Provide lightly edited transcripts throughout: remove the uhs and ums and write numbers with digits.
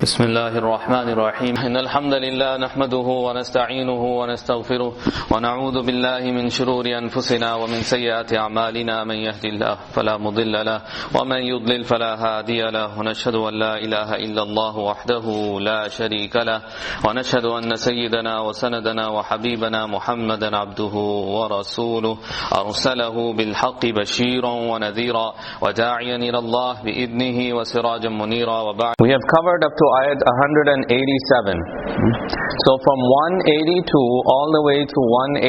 بسم الله الرحمن الرحيم إن الحمد لله نحمده ونستعينه ونستغفره ونعوذ بالله من شرور أنفسنا ومن سيئات أعمالنا من يهد الله فلا مضل له ومن يضلل فلا هادي له ونشهد أن لا إله إلا الله وحده لا شريك له ونشهد أن سيدنا وسندنا وحبيبنا محمدا عبده ورسوله أرسله بالحق بشيرا ونذيرا وداعيا إلى الله بإذنه وسراجا منيرا وبعد. We have covered up to ayat 187. So from 182 all the way to 187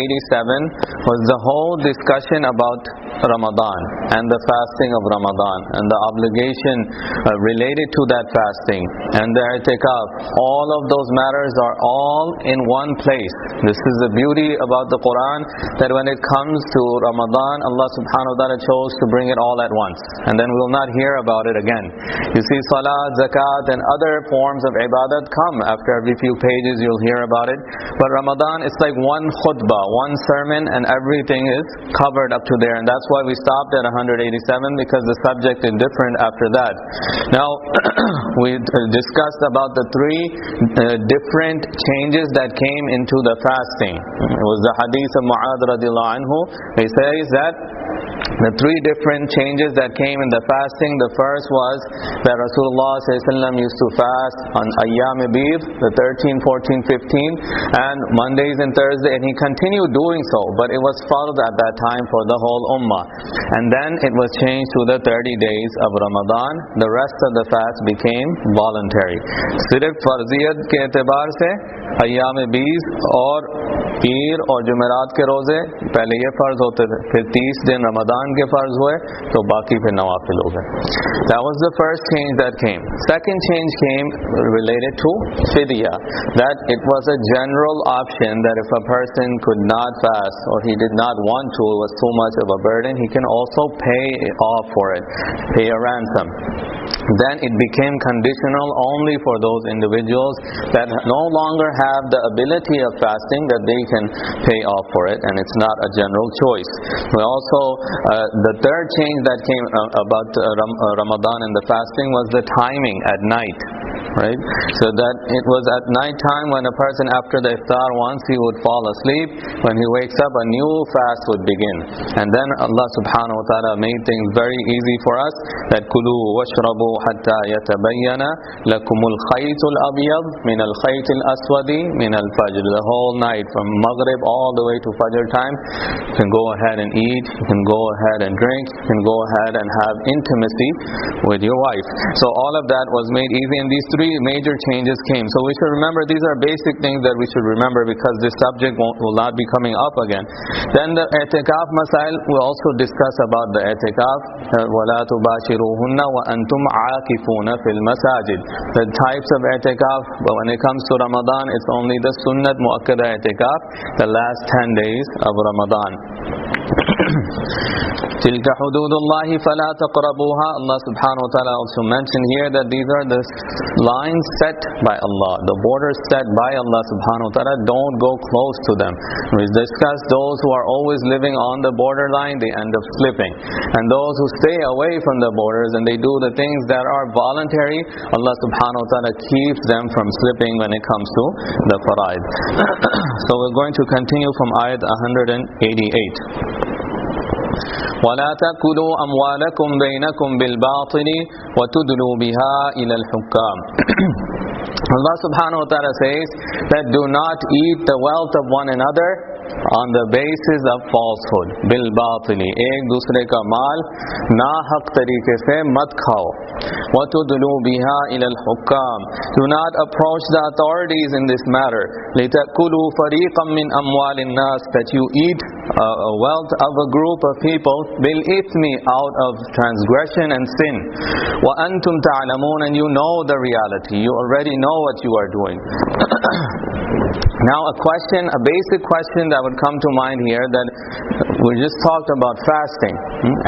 was the whole discussion about Ramadan and the fasting of Ramadan and the obligation related to that fasting and the i'tikaf. All of those matters are all in one place. This is the beauty about the Quran, that when it comes to Ramadan, Allah subhanahu wa ta'ala chose to bring it all at once, and then we'll not hear about it again. You see, salat, zakat and other forms of ibadat come after every few pages, you'll hear about it. But Ramadan, it's like one khutbah, one sermon, and everything is covered up to there. And that's why we stopped at 187, because the subject is different after that. Now, we discussed about the three different changes that came into the fasting. It was the hadith of Mu'adh radiallahu anhu. He says that the three different changes that came in the fasting, the first was that Rasulullah ﷺ used to fast on Ayyam Bid, the 13, 14, 15, and Mondays and Thursdays, and he continued doing so, but it was fard at that time for the whole ummah. And then it was changed to the 30 days of Ramadan. The rest of the fast became voluntary. Sirf farziyat ke e'tibar se Ayyam Bid और पीर और जुमेरात के रोजे पहले ये फर्ज होते थे, फिर 30 दिन रमदान के फर्ज हुए, तो बाकी फिर नवाफिल हो गए. That was the first change that came. Second change came related to fidya, that it was a general option that if a person could not fast or he did not want to, it was too much of a burden, he can also pay off for it, pay a ransom. Then it became conditional only for those individuals that no longer have the ability of fasting, that they can pay off for it, and it's not a general choice. We also, the third change that came about Ramadan and the fasting was the timing at night. Right? So that it was at night time when a person after the iftar, once he would fall asleep, when he wakes up a new fast would begin. And then Allah subhanahu wa ta'ala made things very easy for us, that kulu washrabu hatta yatabayyana lakumul khaytul abyad min al khaytil aswadi min al fajr. The whole night from maghrib all the way to fajr time, you can go ahead and eat, you can go ahead and drink, you can go ahead and have intimacy with your wife. So all of that was made easy, and these three major changes came. So we should remember, these are basic things that we should remember, because this subject will not be coming up again. Then the i'tikaf masail, we'll also discuss about the i'tikaf. وَلَا تُبَاشِرُوهُنَّ وَأَنْتُمْ عَاكِفُونَ فِي الْمَسَاجِدِ. The types of i'tikaf, but when it comes to Ramadan, it's only the sunnat mu'akkada i'tikaf, the last 10 days of Ramadan. تِلْكَ حُدُودُ اللَّهِ فَلَا تَقْرَبُوهَا. Allah subhanahu wa ta'ala also mentioned here that these are the lines set by Allah, the borders set by Allah subhanahu wa ta'ala. Don't go close to them. We discussed those who are always living on the borderline, they end up slipping. And those who stay away from the borders and they do the things that are voluntary, Allah subhanahu wa ta'ala keeps them from slipping when it comes to the faraid. So we're going to continue from ayat 188. وَلَا تَأْكُلُوا أَمْوَالَكُمْ بَيْنَكُمْ بِالْبَاطِلِ وَتُدْلُوا بِهَا إِلَى الْحُكَّامِ. Allah subhanahu wa ta'ala says that do not eat the wealth of one another on the basis of falsehood. bil batili, ek dusre ka mal na haq tarike se mat khao. Wa tudlu biha ila al hukam. Do not approach the authorities in this matter. Litakulu fariqan min amwalin nas, that you eat a wealth of a group of people bil ithmi, out of transgression and sin. Wa antum ta'lamun, and you know the reality. You already know what you are doing. Now a basic question that would come to mind here, that we just talked about fasting,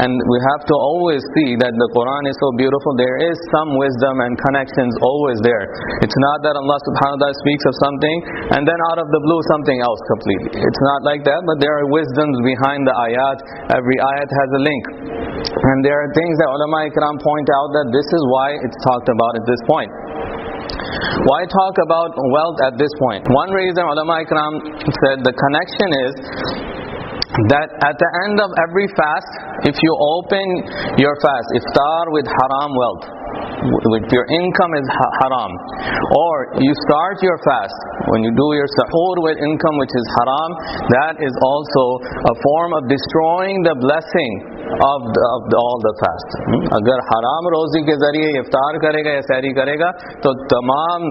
and we have to always see that the Quran is so beautiful. There is some wisdom and connections always there. It's not that Allah subhanahu wa ta'ala speaks of something and then out of the blue something else completely. It's not like that, but there are wisdoms behind the ayat. Every ayat has a link. And there are things that ulama ikram point out that this is why it's talked about at this point. Why talk about wealth at this point? One reason ulama ikram said the connection is that at the end of every fast, if you open your fast, iftar with haram wealth, with your income is haram, or you start your fast when you do your sahur with income which is haram, that is also a form of destroying the blessing of all the fast. अगर हराम रोजी के जरिए इफ्तार करेगा या सहरी करेगा तो तमाम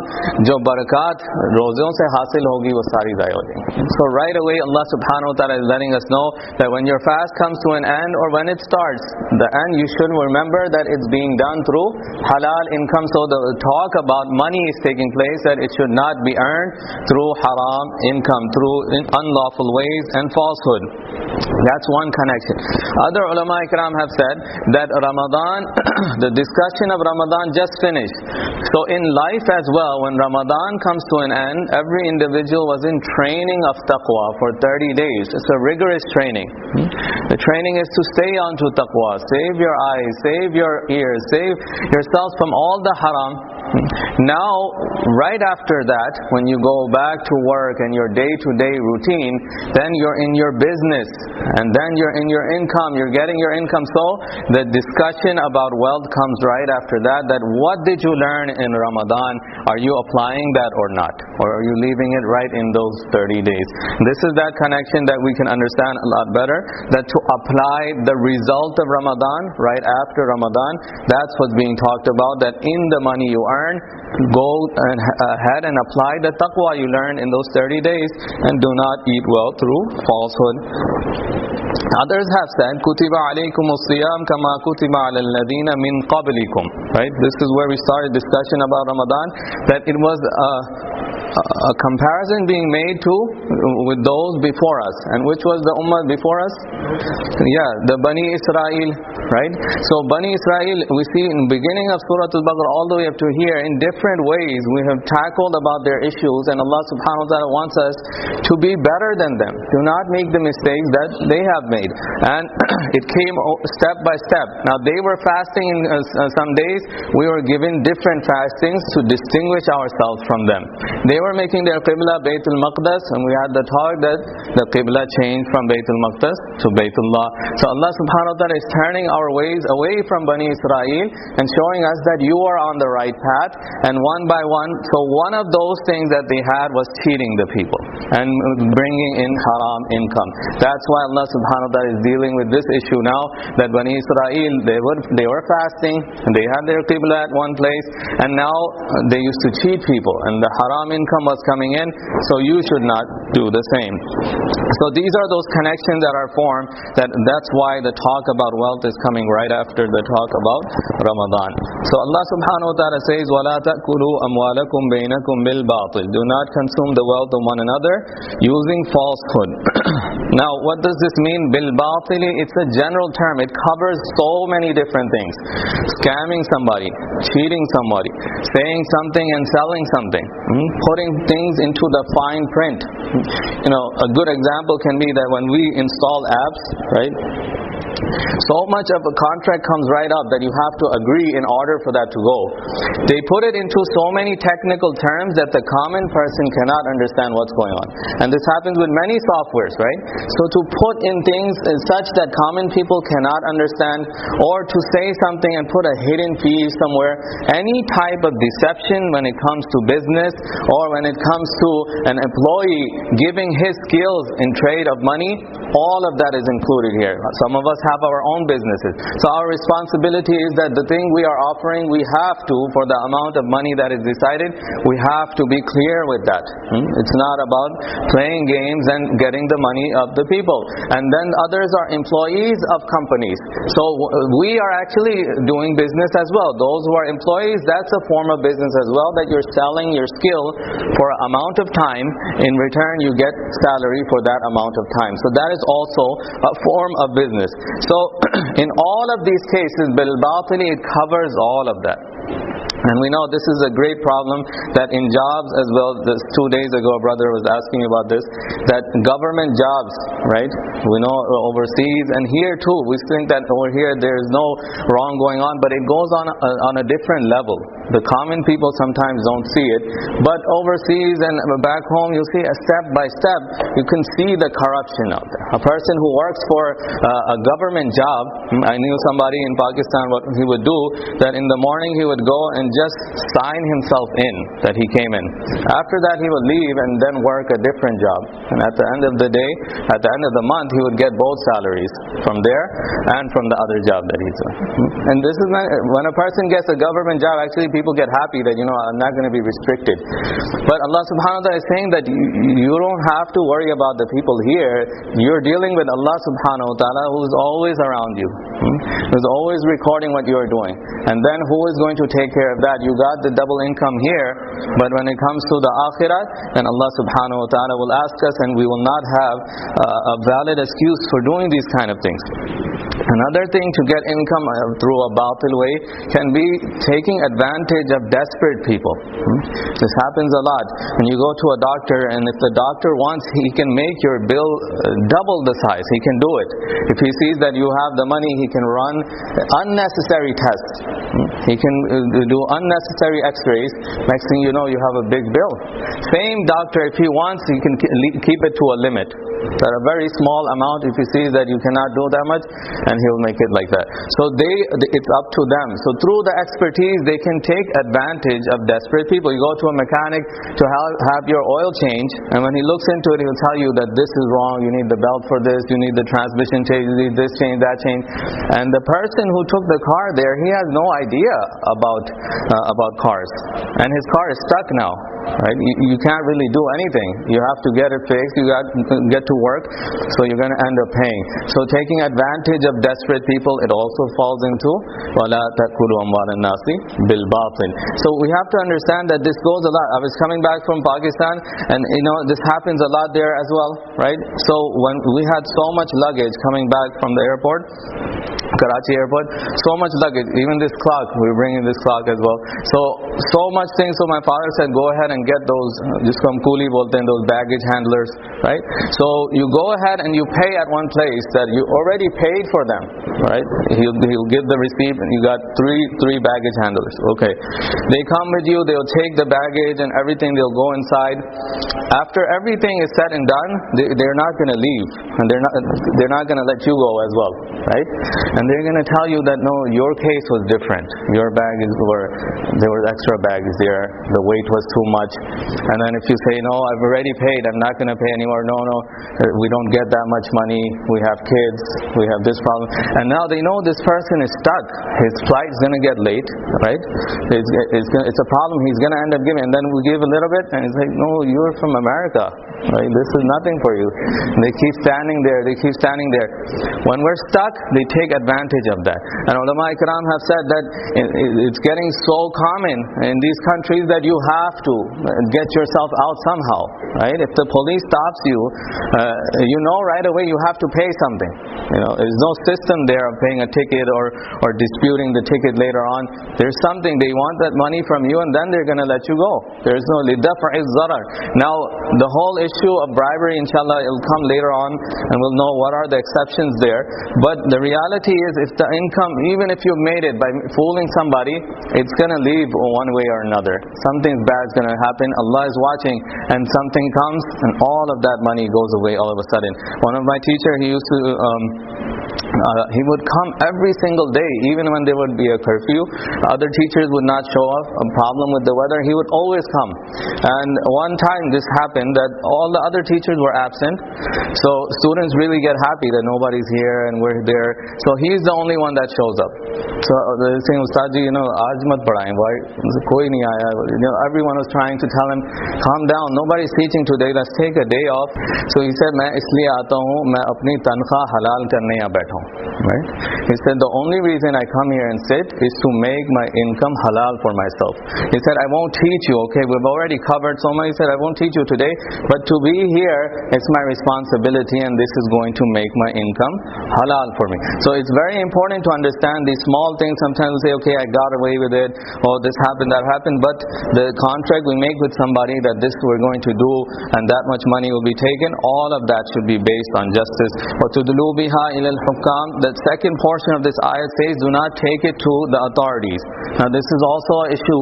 जो बरकत रोज़ों से हासिल होगी वो सारी ज़ाया हो जाएंगी. So right away Allah subhanahu wa ta'ala is letting us know that when your fast comes to an end or when it starts, the end, you should remember that it's being done through halal income. So the talk about money is taking place, that it should not be earned through haram income, through unlawful ways and falsehood. That's one connection. Other ulama ikram have said that Ramadan, the discussion of Ramadan just finished. So in life as well, when Ramadan comes to an end, every individual was in training of taqwa for 30 days. It's a rigorous training. The training is to stay on to taqwa, save your eyes, save your ears, save yourselves from all the haram. Now, right after that, when you go back to work and your day-to-day routine, then you're in your business, and then you're in your income, you're getting your income. So, the discussion about wealth comes right after that, that what did you learn in Ramadan? Are you applying that or not? Or are you leaving it right in those 30 days? This is that connection that we can understand a lot better, that to apply the result of Ramadan right after Ramadan, that's what's being talked about, that in the money you earn, go ahead and apply the taqwa you learned in those 30 days and do not eat well through falsehood. Others have said, Kutiba alaykum as-siyam kama kutiba ala alladhina min qablikum. Right? This is where we started discussion about Ramadan, that it was a comparison being made to with those before us. And which was the ummah before us? Yeah, the Bani Israel, right? So Bani Israel, we see in the beginning of Surah Al-Bakarah all the way up to here, in different ways we have tackled about their issues, and Allah subhanahu wa ta'ala wants us to be better than them. Do not make the mistakes that they have made. And it came step by step. Now they were fasting in some days, we were given different fastings to distinguish ourselves from them. They were making their Qibla Baytul Maqdas, and we had the talk that the Qibla changed from Baytul Maqdas to Baytullah. So Allah subhanahu wa ta'ala is turning our ways away from Bani Israel and showing us that you are on the right path, and one by one. So one of those things that they had was cheating the people and bringing in haram income. That's why Allah subhanahu wa ta'ala is dealing with this issue now, that Bani Israel, they were fasting, and they had their Qibla at one place, and now they used to cheat people, and the haram income was coming in, so you should not do the same. So these are those connections that are formed, that's why the talk about wealth is coming right after the talk about Ramadan. So Allah subhanahu wa ta'ala says, وَلَا تَأْكُلُوا أَمْوَالَكُمْ بَيْنَكُمْ بِالْبَاطِلِ. Do not consume the wealth of one another using falsehood. Now what does this mean? بِالْبَاطِلِ, it's a general term. It covers so many different things. Scamming somebody, cheating somebody, saying something and selling something, putting things into the fine print. You know, a good example can be that when we install apps, right? So much of a contract comes right up that you have to agree in order for that to go. They put it into so many technical terms that the common person cannot understand what's going on. And this happens with many softwares, right? So to put in things such that common people cannot understand, or to say something and put a hidden fee somewhere, any type of deception when it comes to business, or when it comes to an employee giving his skills in trade of money, all of that is included here. Some of us have our own businesses. So our responsibility is that the thing we are offering, we have to, for the amount of money that is decided, we have to be clear with that. It's not about playing games and getting the money of the people. And then others are employees of companies. So we are actually doing business as well. Those who are employees, that's a form of business as well, that you're selling your skill for an amount of time. In return, you get salary for that amount of time. So that is also a form of business. So in all of these cases, bil-batili, it covers all of that. And we know this is a great problem that in jobs as well. This 2 days ago a brother was asking about this, that government jobs, right? We know overseas and here too, we think that over here there is no wrong going on, but it goes on a different level. The common people sometimes don't see it, but overseas and back home you see step by step, you can see the corruption out there. A person who works for a government job, I knew somebody in Pakistan, what he would do, that in the morning he would go and just sign himself in that he came in. After that he would leave and then work a different job, and at the end of the day, at the end of the month, he would get both salaries from there and from the other job that he's doing. And this is not, when a person gets a government job, actually people get happy that, I'm not going to be restricted. But Allah subhanahu wa ta'ala is saying that you don't have to worry about the people here. You're dealing with Allah subhanahu wa ta'ala, who is always around you, who's always recording what you're doing. And then who is going to take care of that? You got the double income here, but when it comes to the akhirah, then Allah subhanahu wa ta'ala will ask us, and we will not have a valid excuse for doing these kind of things. Another thing to get income through a batil way can be taking advantage of desperate people. This happens a lot. When you go to a doctor, and if the doctor wants, he can make your bill double the size. He can do it. If he sees that you have the money, he can run unnecessary tests. He can do unnecessary x-rays. Next thing you know, you have a big bill. Same doctor, if he wants, he can keep it to a limit. That a very small amount, if he sees that you cannot do that much, and he'll make it like that. So it's up to them. So through the expertise, they can take advantage of desperate people. You go to a mechanic to have your oil change, and when he looks into it, he'll tell you that this is wrong, you need the belt for this, you need the transmission change, you need this change, that change. And the person who took the car there, he has no idea about cars. And his car is stuck now. Right? You can't really do anything. You have to get it fixed, you got to get to work, so you're going to end up paying. So taking advantage of desperate people, it also falls into وَلَا تَأْكُلُوا أَمْوَالَ النَّاسِ بِالْبَاطِلِ. So we have to understand that this goes a lot. I was coming back from Pakistan, and this happens a lot there as well, right? So when we had so much luggage coming back from the airport, Karachi airport, so much luggage, even this clock, we're bringing this clock as well. So much things. So my father said, go ahead and get those, just come coolie bolte, those baggage handlers, right? So you go ahead and you pay at one place that you already paid for them, right? He'll give the receipt, and you got three baggage handlers. Okay, they come with you, they'll take the baggage and everything, they'll go inside. After everything is said and done, they're not going to leave, and they're not going to let you go as well, right? And they're going to tell you that no, your case was different. Your baggage there were extra baggage there. The weight was too much. And then if you say no, I've already paid, I'm not going to pay anymore. No, we don't get that much money. We have kids. We have this problem. And now they know this person is stuck. His flight's going to get late, right? It's a problem. He's going to end up giving. And then we give a little bit, and he's like, no, you're from America, right? This is nothing for you. And they keep standing there. When we're stuck, they take advantage of that. And ulama ikram have said that it's getting so common in these countries that you have to get yourself out somehow, right? If the police stops you, right away you have to pay something. There's no system there of paying a ticket or disputing the ticket later on. There's something, they want that money from you, and then they're going to let you go. There's no lidaf'i zarar. Now the whole issue of bribery, inshallah, it'll come later on, and we'll know what are the exceptions there. But the reality is, if the income, even if you made it by fooling somebody, it's going to leave one way or another. Something bad is going to happen. Allah is watching, and something comes, and all of that money goes away all of a sudden. One of my teachers, he used to he would come every single day, even when there would be a curfew. Other teachers would not show up, a problem with the weather, he would always come. And one time this happened that all the other teachers were absent, so students really get happy that nobody's here and we're there, so he's the only one that shows up. So they're saying, Ustad ji, aaj mat padhaye, why koi nahi aaya? Everyone was trying to tell him, calm down, nobody's teaching today, let's take a day off. So he said, main isliye aata hu, main apni tankha halal karne yahan baitha hu. Right? He said, the only reason I come here and sit is to make my income halal for myself. He said, I won't teach you, okay, we've already covered so much. He said, I won't teach you today, but to be here, it's my responsibility, and this is going to make my income halal for me. So it's very important to understand these small things. Sometimes we say, okay, I got away with it, or this happened, that happened, but the contract we make with somebody that this we're going to do, and that much money will be taken, all of that should be based on justice. وَتُدْلُوا بِهَا إِلَى hukam, the second portion of this ayat says, do not take it to the authorities. Now this is also an issue.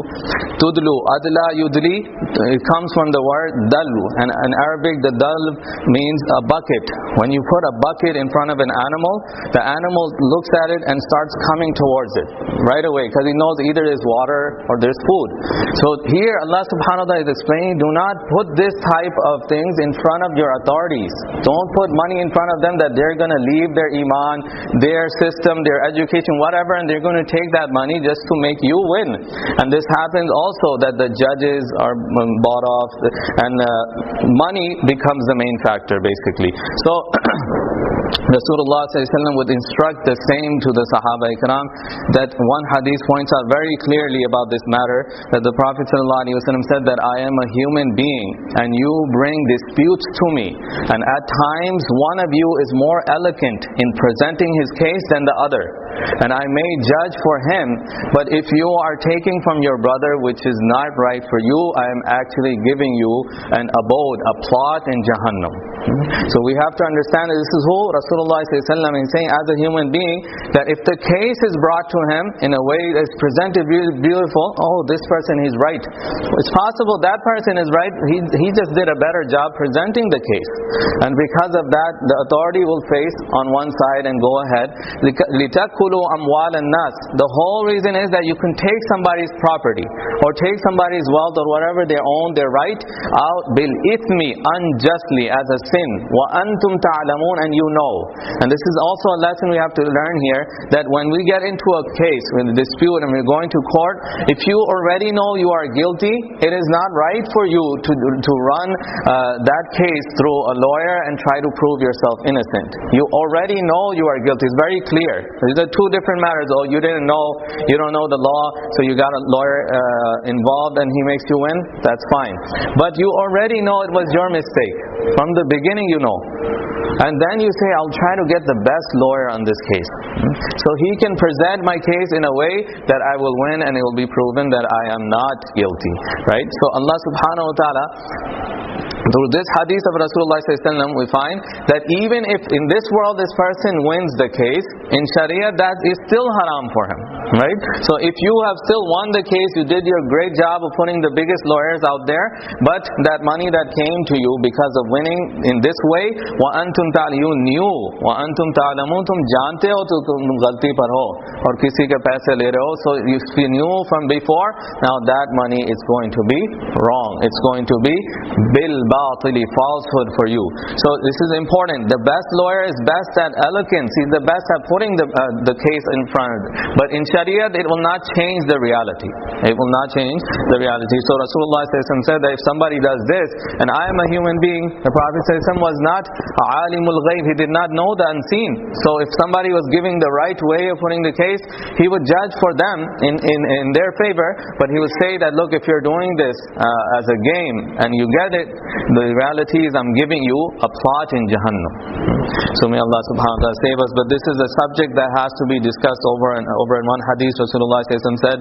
Tudlu, adla, yudli, it comes from the word dalu, and in Arabic the dal means a bucket. When you put a bucket in front of an animal, the animal looks at it and starts coming towards it right away, because he knows either there's water or there's food. So here Allah subhanahu wa ta'ala is explaining, do not put this type of things in front of your authorities. Don't put money in front of them that they're going to leave their iman, their system, their education, whatever, and they're going to take that money just to make you win. And this happens also, that the judges are bought off and money becomes the main factor basically. So Rasulullah would instruct the same to the Sahaba Ikram. That one hadith points out very clearly about this matter, that the Prophet ﷺ said that I am a human being and you bring disputes to me, and at times one of you is more eloquent in presenting his case than the other, and I may judge for him, but if you are taking from your brother which is not right for you, I am actually giving you an abode, a plot in Jahannam. So we have to understand that this is who Rasulullah is saying, as a human being, that if the case is brought to him in a way that's presented really beautiful, oh, this person is right. It's possible that person is right, he just did a better job presenting the case. And because of that, the authority will face on one side and go ahead. لِتَأْكُلُوا أَمْوَالَ النَّاسِ. The whole reason is that you can take somebody's property or take somebody's wealth or whatever they own, their right, out بِالْإِثْمِ, unjustly, as a sin. وَأَنْتُمْ تَعْلَمُونَ, and you know. And this is also a lesson we have to learn here, that when we get into a case, with a dispute, and we're going to court, if you already know you are guilty, it is not right for you to run that case through a lawyer and try to prove yourself innocent. You already know you are guilty. It's very clear. These are two different matters. Oh, you didn't know, you don't know the law, so you got a lawyer involved and he makes you win. That's fine. But you already know it was your mistake. From the beginning you know. And then you say, I'll try to get the best lawyer on this case, so he can present my case in a way that I will win and it will be proven that I am not guilty. Right? So Allah subhanahu wa ta'ala, through this hadith of Rasulullah ﷺ, we find that even if in this world this person wins the case, in Sharia that is still haram for him. Right? So if you have still won the case, you did your great job of putting the biggest lawyers out there, but that money that came to you because of winning in this way, وَأَنْتُمْ تَعْلَمُونَ, you knew, وَأَنْتُمْ تَعْلَمُونَ, तुम जानते हो तो तुम गलती पर हो और किसी के पैसे ले रहे हो, so if you knew from before, now that money is going to be wrong. It's going to be bil batili, falsehood for you. So this is important. The best lawyer is best at eloquence. He's the best at putting the case in front of it. But in Sharia, it will not change the reality. It will not change the reality. So Rasulullah said that if somebody does this, and I am a human being, the Prophet was not alimul ghaib. He did not know the unseen. So if somebody was giving the right way of putting the case, he would judge for them in their favor, but he would say that, look, if you're doing this as a game and you get it, the reality is I'm giving you a plot in Jahannam. So may Allah subhanahu wa ta'ala save us. But this is a subject that has to be discussed over and over. In one hadith, Rasulullah said,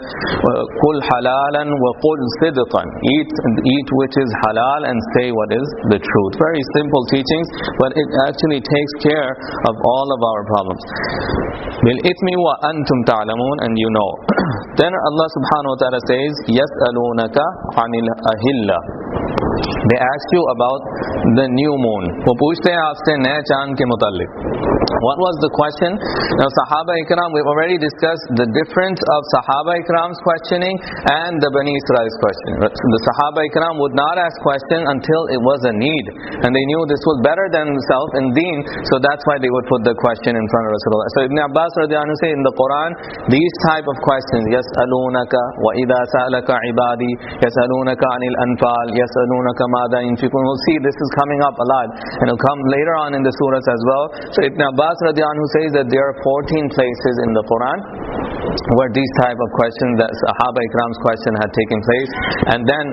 "Kul halalan wa qul sidqan." Eat which is halal and say what is the truth. Very simple teachings, but it actually takes care of all of our problems. Bil ithmi wa antum ta'lamun, and you know. Then Allah subhanahu wa ta'ala says, "Yas'alunaka 'anil ahilla." They ask you about the new moon. वो पूछते हैं आपसे नए चांद के मुतालिक. What was the question? Now Sahaba Ikram, we've already discussed the difference of Sahaba Ikram's questioning and the Bani Israel's questioning. The Sahaba Ikram would not ask questions until it was a need, and they knew this was better than self in deen, so that's why they would put the question in front of Rasulullah. So Ibn Abbas radiyallahu anhu say in the Quran, these type of questions, يَسْأَلُونَكَ وَإِذَا سَأَلَكَ عِبَادِي يَسْأَلُونَكَ عَنِ الْأَنْفَالِ يَسْأَلُونَكَ مَاذَا يُنْفِقُونَ. We'll see this is coming up a lot, and it'll come later on in the surahs as well. So Ibn Abbas radiyallahu anhu says that there are 14 places in the Quran where these type of questions, that Sahaba Ikram's question had taken place, and then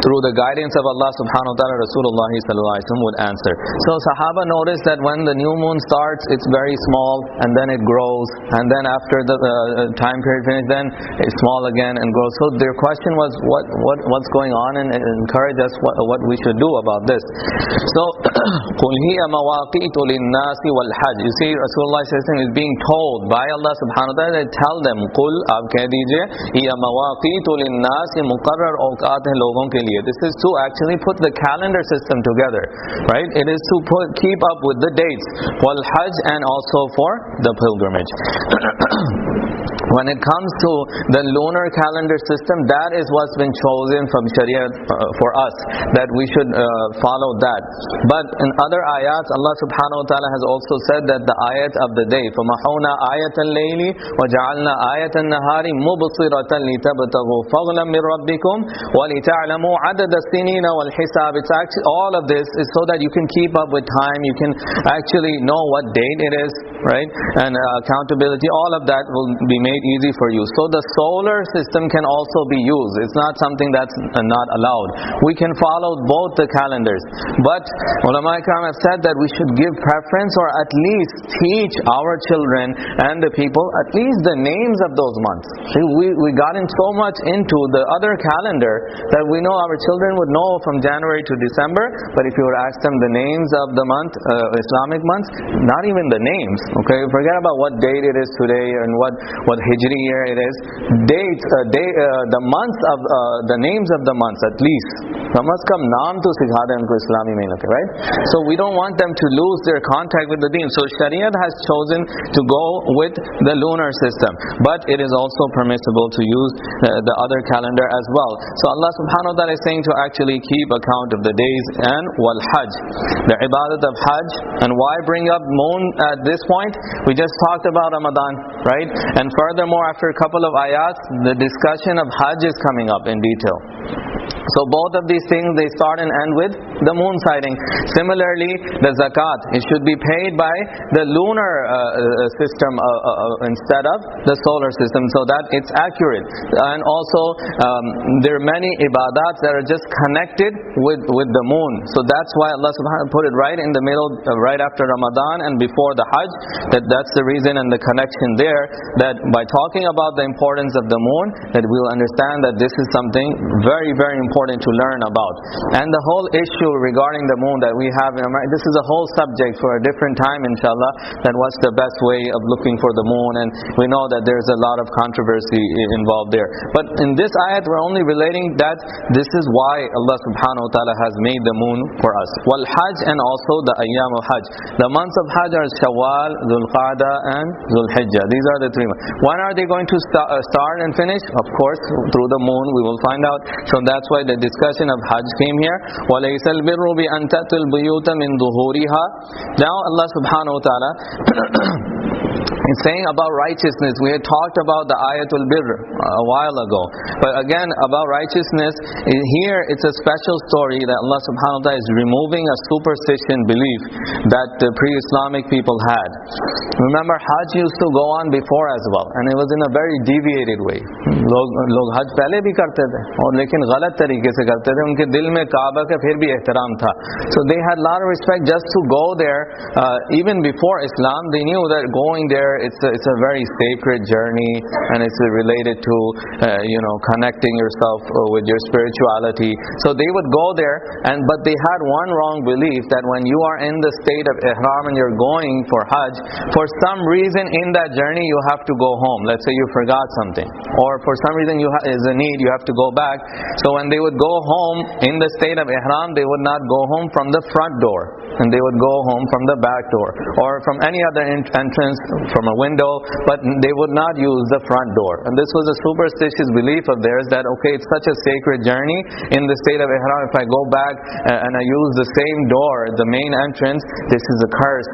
through the guidance of Allah subhanahu wa ta'ala, Rasulullah sallallahu alaihi wasallam would answer. So Sahaba noticed that when the new moon starts, it's very small, and then it grows, and then after the time period finishes, then it's small again and grows. So their question was, what's going on, and encourage us what we should do about this. So قُلْ هِيَ مَوَاقِيتُ لِلنَّاسِ وَالْحَجِّ. You see, Rasulullah sallallahu alaihi wasallam is being told by Allah subhanahu wa ta'ala, tell them, قُلْ, aap keh dijiye, هِيَ مَوَاقِيتُ لِلنَّاسِ, ye muqarrar awqat hai logon ke liye. This is to actually put the calendar system together, right? It is to keep up with the dates, wal hajj, and also for the pilgrimage. When it comes to the lunar calendar system, that is what's been chosen from Sharia for us, that we should follow that. But in other ayats, Allah subhanahu wa ta'ala has also said that the ayat of the day, فَمَحَوْنَا آيَةَ اللَّيْلِ وَجَعَلْنَا آيَةَ النَّهَارِ مُبْصِرَةً لِتَبْتَغُوا فَضْلًا مِنْ رَبِّكُمْ وَلِتَعْلَمُوا عَدَدَ السِّنِينَ وَالْحِسَابِ. It's actually, all of this is so that you can keep up with time, you can actually know what date it is, right? And accountability, all of that will be made easy for you. So the solar system can also be used. It's not something that's not allowed. We can follow both the calendars. But ulama ikram have said that we should give preference, or at least teach our children and the people at least the names of those months. We got in so much into the other calendar that we know our children would know from January to December, but if you were to ask them the names of the month, Islamic months, not even the names. Okay, forget about what date it is today and what Hijri year it is. The months of the names of the months, at least. Kam az kam naam to sikha de unko Islami mehnat, right? So we don't want them to lose their contact with the deen. So Shariat has chosen to go with the lunar system, but it is also permissible to use the other calendar as well. So Allah subhanahu wa ta'ala is saying to actually keep account of the days, and wal hajj, the ibadat of hajj. And why bring up moon at this point? We just talked about Ramadan, right? And furthermore, after a couple of ayats, the discussion of hajj is coming up in detail. So both of these things, they start and end with the moon sighting. Similarly, the zakat, it should be paid by the lunar system instead of the solar system, so that it's accurate. And also, there are many ibadats that are just connected with the moon. So that's why Allah subhanahu wa ta'ala put it right in the middle, right after Ramadan and before the Hajj. That's the reason and the connection there, that by talking about the importance of the moon, that we'll understand that this is something very, very important to learn about. And the whole issue regarding the moon that we have in America, this is a whole subject for a different time, inshallah, that what's the best way of looking for the moon, and we know that there's a lot of controversy involved there. But in this ayat, we're only relating that this is why Allah subhanahu wa ta'ala has made the moon for us. Wal hajj, and also the ayyam of hajj. The months of hajj are Shawwal, Dhul Qa'dah, and Dhul Hijjah. These are the 3 months. When are they going to start and finish? Of course, through the moon, we will find out. So that's why the discussion of hajj came here. وَلَيْسَ الْبِرُّ بِأَن تَأْتُوا الْبُيُوتَ مِن ظُهُورِهَا. Now Allah subhanahu wa ta'ala in saying about righteousness, we had talked about the ayatul birr a while ago. But again, about righteousness, here it's a special story that Allah subhanahu wa ta'ala is removing a superstition belief that the pre-Islamic people had. Remember, Hajj used to go on before as well, and it was in a very deviated way. Log Hajj pehle bhi karte the, aur lekin galat tarike se karte the. Unke dil mein Kaaba ka phir bhi ihtiram tha. So they had a lot of respect just to go there. Even before Islam, they knew that going there, it's a very sacred journey, and it's related to connecting yourself with your spirituality. So they would go there, but they had one wrong belief, that when you are in the state of ihram and you're going for Hajj, for some reason in that journey you have to go home. Let's say you forgot something, or for some reason is a need, you have to go back. So when they would go home in the state of ihram, they would not go home from the front door, and they would go home from the back door, or from any other entrance, from a window, but they would not use the front door. And this was a superstitious belief of theirs, that okay, it's such a sacred journey in the state of ihram, if I go back and I use the same door, the main entrance, this is a curse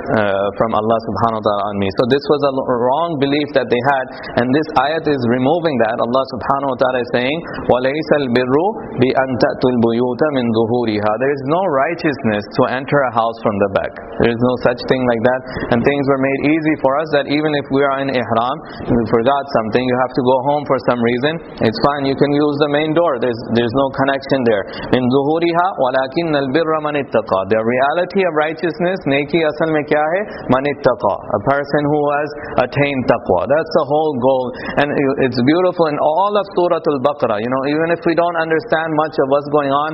from Allah subhanahu wa ta'ala on me. So this was a wrong belief that they had, and this ayat is removing that. Allah subhanahu wa ta'ala is saying, وَلَيْسَ الْبِرُّ بِأَن تَأْتُوا الْبُيُوتَ مِن ظُهُورِهَا. There is no righteousness to enter a house from the back. There is no such thing like that, and things were made easy for us, that even even if we are in ihram, we forgot something, you have to go home for some reason, it's fine, you can use the main door, there's no connection there. In zuhuriha walakin al-birra man ittaqa. The reality of righteousness, neki asal mein kya hai? Man ittaqa, a person who has attained taqwa. That's the whole goal, and it's beautiful in all of Surah Al-Bakarah. Even if we don't understand much of what's going on,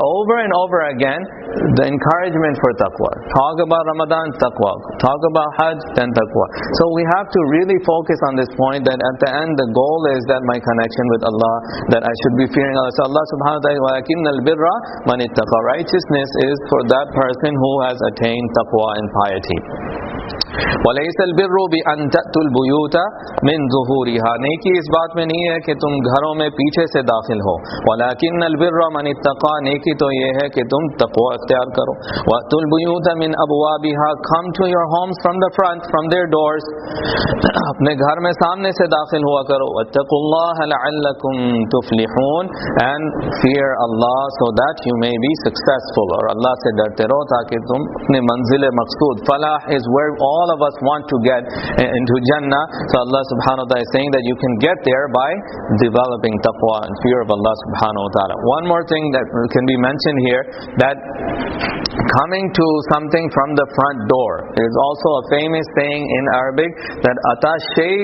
over and over again, the encouragement for taqwa. Talk about Ramadan, taqwa. Talk about Hajj, then taqwa. So we have to really focus on this point, that at the end the goal is that my connection with Allah, that I should be fearing Allah. So Allah subhanahu wa ta'ala, وَلَكِنَّ الْبِرَّ مَنِ اتَّقَى. Righteousness is for that person who has attained taqwa and piety. وَلَيْسَ الْبِرُّ بِأَن تَأْتُوا الْبُيُوتَ مِنْ ظُهُورِهَا. नेकी इस बात में नहीं है कि तुम घरों में पीछे से दाखिल हो. وَلَكِنَّ الْبِرَّ مَنِ اتَّقَى. नेकी तो ये है कि तुम तक़वा इख्तियार करो. وَأْتُوا الْبُيُوتَ مِنْ أَبْوَابِهَا. Come to your homes from the front, from their doors. अपने घर में सामने से दाखिल हुआ करो. وَاتَّقُوا اللَّهَ لَعَلَّكُمْ تُفْلِحُونَ. And fear Allah so that you may be successful. और अल्लाह से डरते रहो ताकि तुम अपने मंजिल मकसूद. Falah is where all of us want to get into Jannah. So Allah subhanahu wa ta'ala is saying that you can get there by developing taqwa and fear of Allah subhanahu wa ta'ala. One more thing that can be mentioned here, that coming to something from the front door is also a famous saying in Arabic, that ata shay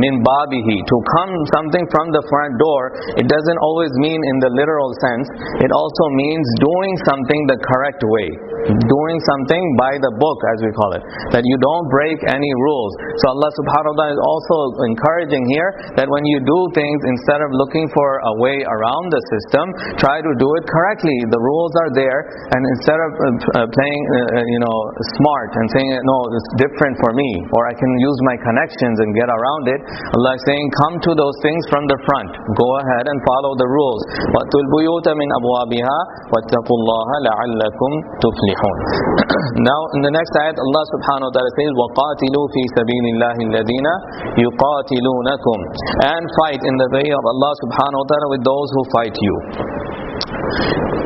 min babihi. To come something from the front door, it doesn't always mean in the literal sense. It also means doing something the correct way, doing something by the book, as we call it, that you don't break any rules. So Allah subhanahu wa ta'ala is also encouraging here that when you do things, instead of looking for a way around the system, try to do it correctly. The rules are there, and instead of playing smart and saying, no, it's different for me, or I can use my connections and get around it, Allah is saying, come to those things from the front. Go ahead and follow the rules. وَأْتُوا الْبُيُوتَ مِنْ أَبْوَابِهَا وَاتَّقُوا اللَّهَ لَعَلَّكُمْ تُفْلِحُونَ. Now in the next ayat, Allah subhanahu wa ta'ala says, وَقَاتِلُوا فِي سَبِيلِ اللَّهِ الَّذِينَ يُقَاتِلُونَكُمْ. And fight in the way of Allah subhanahu wa ta'ala with those who fight you.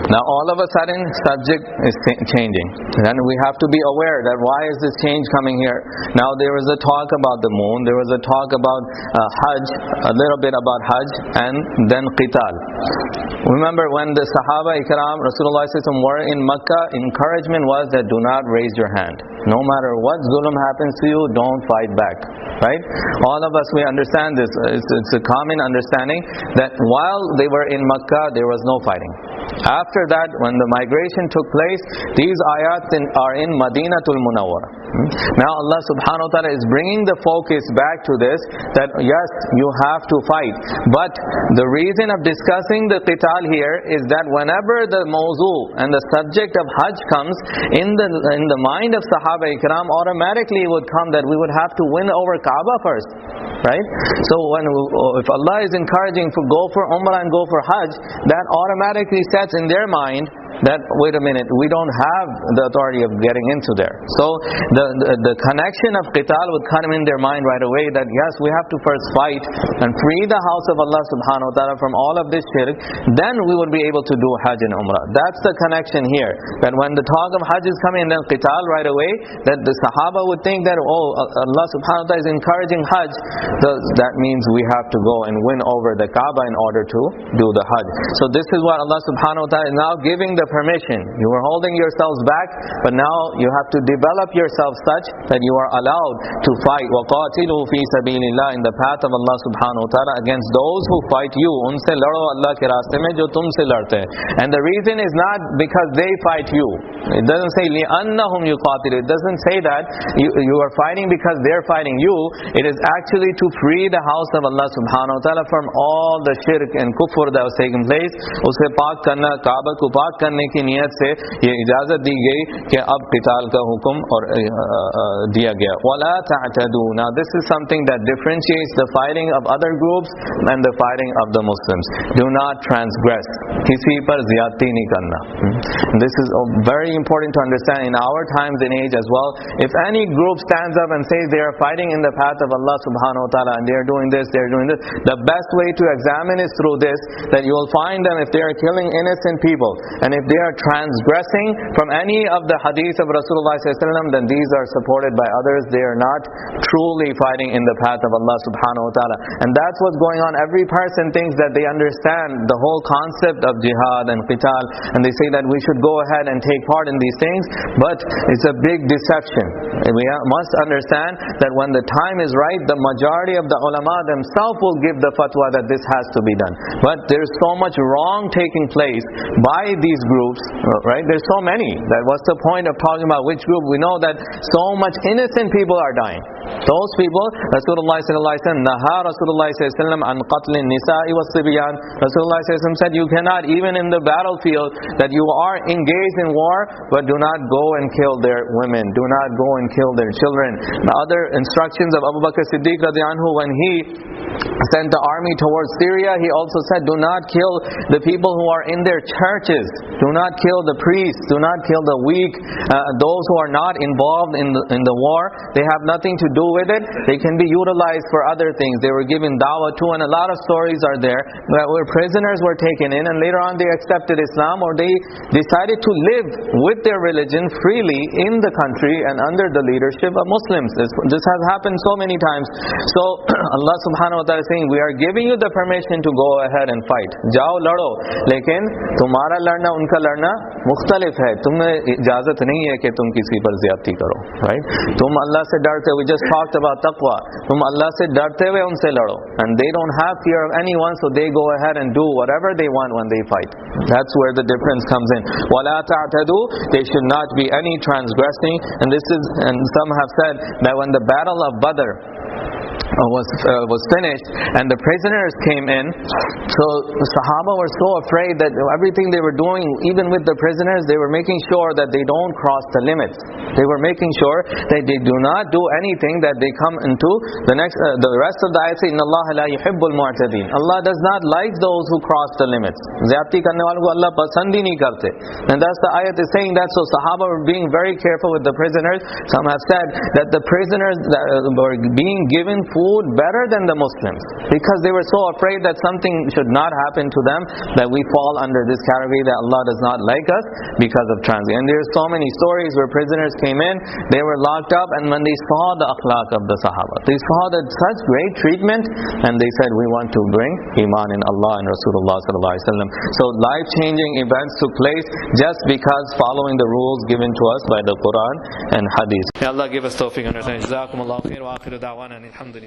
Now all of a sudden subject is changing, and we have to be aware that why is this change coming here. Now there was a talk about the moon, there was a talk about Hajj, a little bit about Hajj, and then Qital. Remember when the Sahaba Ikram, Rasulullah were in Makkah, encouragement was that do not raise your hand. No matter what zulm happens to you, don't fight back. Right? All of us, we understand this. It's a common understanding that while they were in Makkah, there was no fighting. After that, when the migration took place, these ayat are in Madinatul Munawwara. Now Allah subhanahu wa ta'ala is bringing the focus back to this, that yes, you have to fight. But the reason of discussing the qital here is that whenever the mawzu and the subject of Hajj comes, in the mind of Sahaba Ikram, automatically it would come that we would have to win over Kaaba first. Right? So if Allah is encouraging to go for Umrah and go for Hajj, that automatically sets in their mind that, wait a minute, we don't have the authority of getting into there. So the connection of qital would come in their mind right away, that yes, we have to first fight and free the house of Allah subhanahu wa ta'ala from all of this shirk, then we would be able to do Hajj and Umrah. That's the connection here, that when the talk of Hajj is coming and then qital right away, that the Sahaba would think that, oh, Allah subhanahu wa ta'ala is encouraging Hajj, that means we have to go and win over the Kaaba in order to do the Hajj. So this is what Allah subhanahu wa ta'ala is now giving the permission. You were holding yourselves back, but now you have to develop yourself such that you are allowed to fight. وَقَاتِلُوا فِي سَبِيلِ اللَّهِ, in the path of Allah subhanahu wa ta'ala, against those who fight you. Unse lado Allah ke raaste mein jo tumse ladte hain. And the reason is not because they fight you. It doesn't say لِأَنَّهُمْ يُقَاتِلُوا. It doesn't say that you are fighting because they're fighting you. It is actually to free the house of Allah subhanahu wa ta'ala from all the shirk and kufr that was taking place. Usse paak karna, Kaaba ko paak karne की नियत से ये इजाजत दी गई कि अब क़िताल का हुक्म और दिया गया. وَلَا تَعْتَدُوا. Now this is something that differentiates the fighting of other groups and the fighting of the Muslims. Do not transgress. किसी पर ज़्यादती नहीं करना. This is very very important to understand in our times and age as well. If any group stands up and says they are fighting in the path of Allah subhanahu wa ta'ala and they are doing this, the best way to examine is through this, that you will find them if they are killing innocent people and if they are transgressing from any of the hadith of Rasulullah sallallahu alaihi wasallam, then these are supported by others. They are not truly fighting in the path of Allah subhanahu wa ta'ala. And that's what's going on. Every person thinks that they understand the whole concept of jihad and qital, and they say that we should go ahead and take part in these things, but it's a big deception. We must understand that when the time is right, the majority of the ulama themselves will give the fatwa that this has to be done. But there's so much wrong taking place by these groups, right? There's so many. That what's the point of talking about which group? We know that so much innocent people are dying. Those people, Rasulullah sallallahu alaihi wasallam, naha Rasulullah sallallahu alaihi wasallam an qatl an-nisa'i was-sibyan. Rasulullah sallallahu alaihi wasallam said, you cannot, even in the battlefield, that you are engaged in war, but do not go and kill their women, do not go and kill their children. The other instructions of Abu Bakr Siddiq radiallahu anhu, when he sent the army towards Syria, he also said, do not kill the people who are in their churches, do not kill the priests, do not kill the weak, those who are not involved in the war. They have nothing to do with it. They can be utilized for other things. They were given dawah too, and a lot of stories are there where prisoners were taken in and later on they accepted Islam, or they decided to live with their religion freely in the country and under the leadership of Muslims. This has happened so many times. So Allah subhanahu wa ta'ala is saying, we are giving you the permission to go ahead and fight. Jao lado, lekin tumhara ladna unka ladna mukhtalif hai. Tumhe ijazat nahi hai ki tum kisi par zyadati karo, right? Tum Allah se darte, we just talked about taqwa. Tum Allah se darte hue unse lado, and they don't have fear of anyone, so they go ahead and do whatever they want when they fight. That's where the difference comes in. Wala ta'tadu, there should not be any transgressing. And some have said that when the battle of Badr was finished and the prisoners came in, so the Sahaba were so afraid that everything they were doing, even with the prisoners, they were making sure that they don't cross the limits. They were making sure that they do not do anything that they come into the rest of the ayat say, Inna Allah la yuhibbul mu'tadin. Allah does not like those who cross the limits. Zyadati karne wale ko Allah pasand hi nahi karte. And that's the ayat is saying that. So Sahaba were being very careful with the prisoners. Some have said that the prisoners were being given food better than the Muslims, because they were so afraid that something should not happen to them, that we fall under this category that Allah does not like us because of transgression. And there's so many stories where prisoners came in, they were locked up, and when they saw the akhlaq of the Sahaba, they saw that such great treatment, and they said, we want to bring iman in Allah and Rasulullah sallallahu alaihi wasallam. So life-changing events took place just because following the rules given to us by the Quran and Hadith. May Allah give us tawfiq and understanding. Jazakumullahu khair wa akhiru da'wana alhamdulillah.